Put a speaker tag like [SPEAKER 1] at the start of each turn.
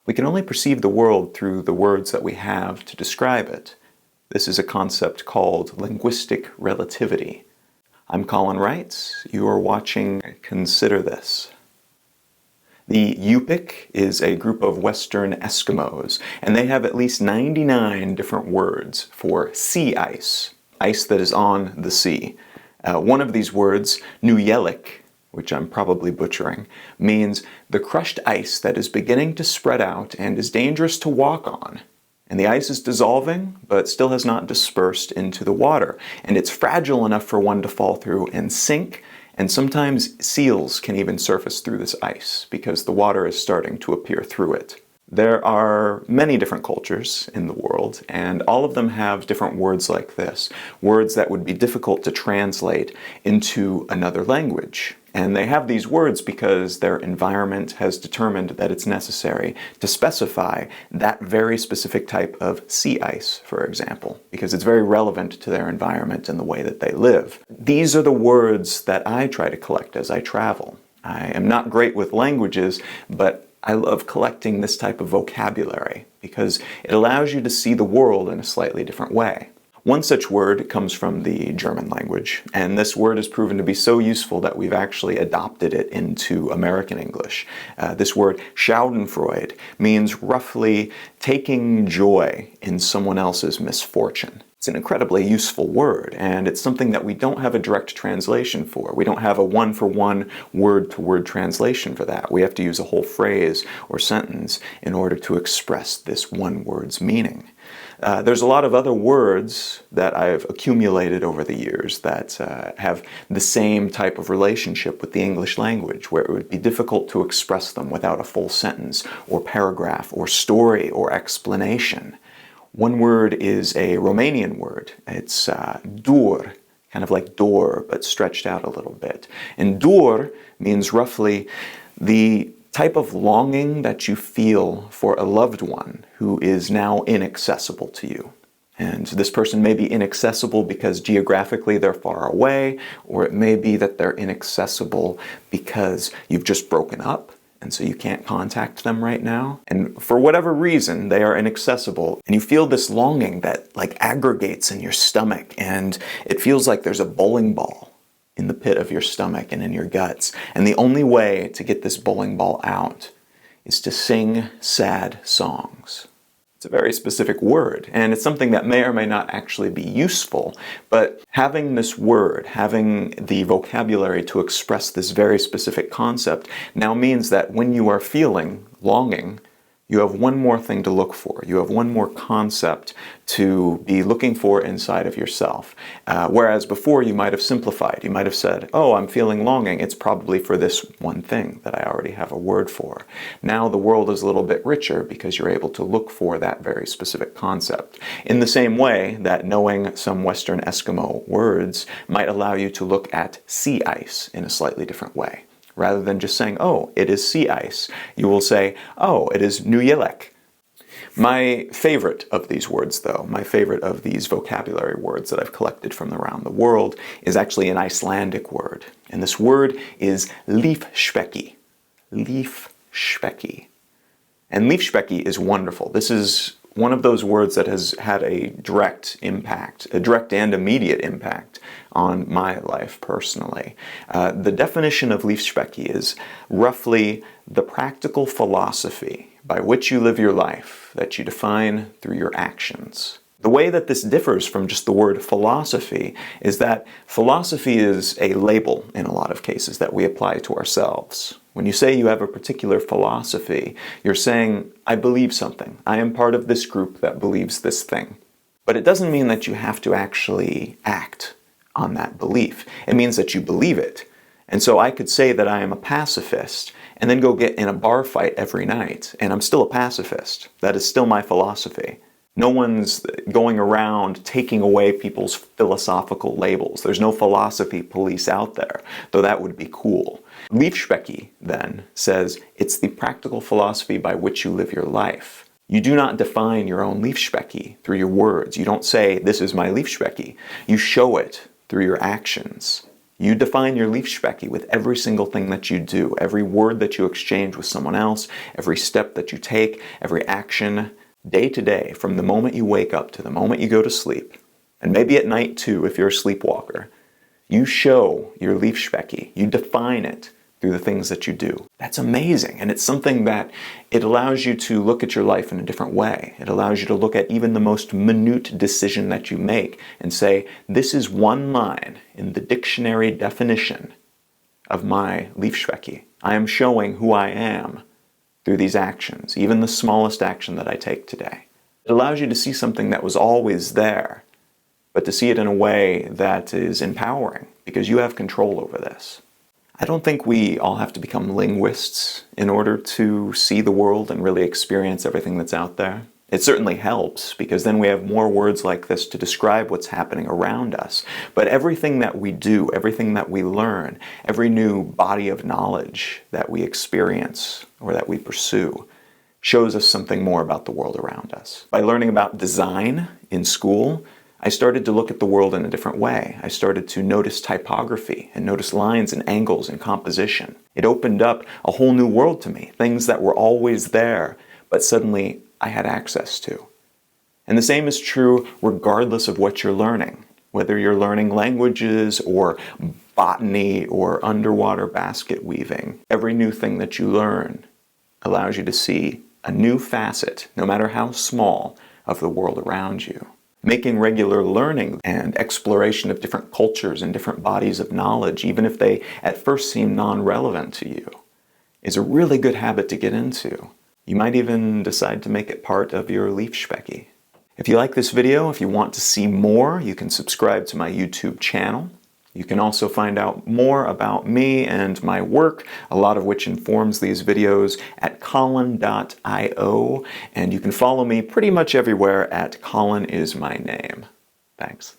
[SPEAKER 1] We can only perceive the world through the words that we have to describe it. This is a concept called linguistic relativity. I'm Colin Wright. You are watching Consider This. The Yupik is a group of Western Eskimos, and they have at least 99 different words for sea ice, ice that is on the sea. One of these words, Nuyelik, which I'm probably butchering, means the crushed ice that is beginning to spread out and is dangerous to walk on. And the ice is dissolving, but still has not dispersed into the water. And it's fragile enough for one to fall through and sink, and sometimes seals can even surface through this ice because the water is starting to appear through it. There are many different cultures in the world, and all of them have different words like this, words that would be difficult to translate into another language. And they have these words because their environment has determined that it's necessary to specify that very specific type of sea ice, for example, because it's very relevant to their environment and the way that they live. These are the words that I try to collect as I travel. I am not great with languages, but I love collecting this type of vocabulary because it allows you to see the world in a slightly different way. One such word comes from the German language, and this word has proven to be so useful that we've actually adopted it into American English. This word, Schadenfreude, means roughly taking joy in someone else's misfortune. It's an incredibly useful word, and it's something that we don't have a direct translation for. We don't have a one-for-one, word-to-word translation for that. We have to use a whole phrase or sentence in order to express this one word's meaning. There's a lot of other words that I've accumulated over the years that have the same type of relationship with the English language, where it would be difficult to express them without a full sentence or paragraph or story or explanation. One word is a Romanian word. It's dur, kind of like door, but stretched out a little bit. And dur means roughly the type of longing that you feel for a loved one who is now inaccessible to you. And this person may be inaccessible because geographically they're far away, or it may be that they're inaccessible because you've just broken up, and so you can't contact them right now. And for whatever reason, they are inaccessible, and you feel this longing that like aggregates in your stomach, and it feels like there's a bowling ball in the pit of your stomach and in your guts. And the only way to get this bowling ball out is to sing sad songs. It's a very specific word, and it's something that may or may not actually be useful, but having this word, having the vocabulary to express this very specific concept now means that when you are feeling longing, you have one more thing to look for. You have one more concept to be looking for inside of yourself. Whereas before you might have simplified. You might have said, oh, I'm feeling longing. It's probably for this one thing that I already have a word for. Now the world is a little bit richer because you're able to look for that very specific concept. In the same way that knowing some Western Eskimo words might allow you to look at sea ice in a slightly different way. Rather than just saying, oh, it is sea ice, you will say, oh, it is Nuyelik. My favorite of these words, though, my favorite of these vocabulary words that I've collected from around the world is actually an Icelandic word. And this word is leafsspeki. Leafsspeki. And leafsspeki is wonderful. This is one of those words that has had a direct impact, a direct and immediate impact on my life personally. The definition of leafsspeki is roughly the practical philosophy by which you live your life that you define through your actions. The way that this differs from just the word philosophy is that philosophy is a label in a lot of cases that we apply to ourselves. When you say you have a particular philosophy, you're saying, I believe something. I am part of this group that believes this thing. But it doesn't mean that you have to actually act on that belief. It means that you believe it. And so I could say that I am a pacifist and then go get in a bar fight every night, and I'm still a pacifist. That is still my philosophy. No one's going around taking away people's philosophical labels. There's no philosophy police out there, though that would be cool. Lifspeki, then, says it's the practical philosophy by which you live your life. You do not define your own leafsspeki through your words. You don't say, this is my leafsspeki. You show it through your actions. You define your leafsspeki with every single thing that you do, every word that you exchange with someone else, every step that you take, every action, day to day, from the moment you wake up to the moment you go to sleep, and maybe at night too if you're a sleepwalker. You show your leafsspeki, you define it through the things that you do. That's amazing, and it's something that it allows you to look at your life in a different way. It allows you to look at even the most minute decision that you make and say, this is one line in the dictionary definition of my leafsspeki. I am showing who I am through these actions, even the smallest action that I take today. It allows you to see something that was always there, but to see it in a way that is empowering, because you have control over this. I don't think we all have to become linguists in order to see the world and really experience everything that's out there. It certainly helps, because then we have more words like this to describe what's happening around us. But everything that we do, everything that we learn, every new body of knowledge that we experience or that we pursue shows us something more about the world around us. By learning about design in school, I started to look at the world in a different way. I started to notice typography and notice lines and angles and composition. It opened up a whole new world to me, things that were always there, but suddenly I had access to. And the same is true regardless of what you're learning, whether you're learning languages or botany or underwater basket weaving. Every new thing that you learn allows you to see a new facet, no matter how small, of the world around you. Making regular learning and exploration of different cultures and different bodies of knowledge, even if they at first seem non-relevant to you, is a really good habit to get into. You might even decide to make it part of your leafsspeki. If you like this video, if you want to see more, you can subscribe to my YouTube channel. You can also find out more about me and my work, a lot of which informs these videos, at colin.io, and you can follow me pretty much everywhere at Colin is my name. Thanks.